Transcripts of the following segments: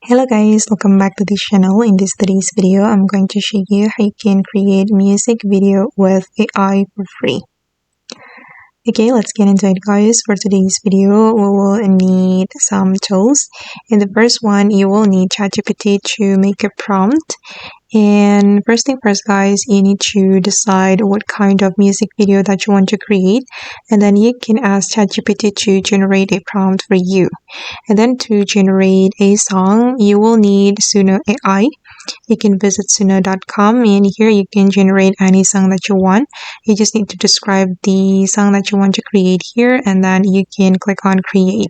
Hello guys, welcome back to this channel. In today's video, I'm going to show you how you can create music video with AI for free. Okay, let's get into it guys. For today's video, we will need some tools. In the first one, you will need ChatGPT to make a prompt. And first thing first guys, you need to decide what kind of music video that you want to create, and then you can ask ChatGPT to generate a prompt for you. And then to generate a song, you will need Suno AI. You can visit suno.com, and here you can generate any song that you want. You just need to describe the song that you want to create here, and then you can click on create.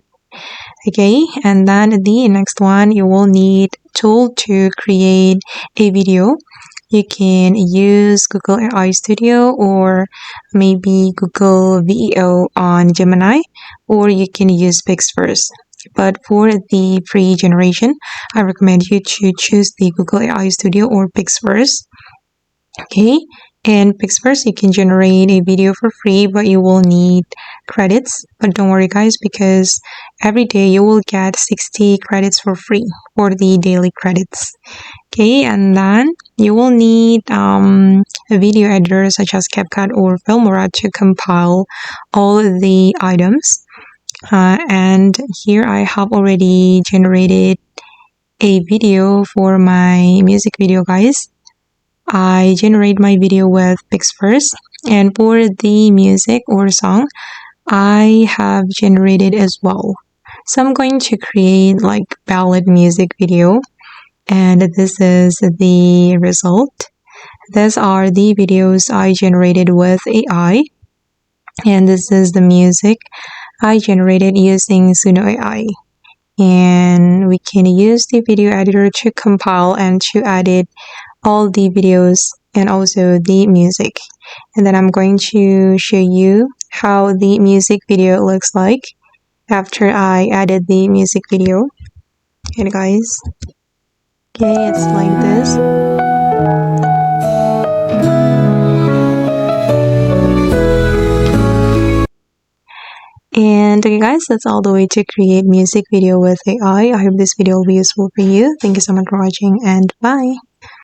Okay, and then the next one, you will need tool to create a video. You can use Google AI Studio or maybe Google VEO on Gemini, or you can use Pixverse. But for the free generation, I recommend you to choose the Google AI Studio or Pixverse. Okay, and Pixverse, you can generate a video for free, but you will need credits. But don't worry guys, because every day you will get 60 credits for free for the daily credits. Okay, and then you will need a video editor such as CapCut or Filmora to compile all the items. And here I have already generated a video for my music video guys. I generate my video with Pixverse, and for the music or song, I have generated as well. So I'm going to create like ballad music video, and this is the result. These are the videos I generated with AI, and this is the music I generated using Suno AI. And we can use the video editor to compile and to edit all the videos and also the music. And then I'm going to show you how the music video looks like after I added the music video. Okay guys, okay, it's like this. And okay guys, that's all the way to create music video with AI. I hope this video will be useful for you. Thank you so much for watching, and bye.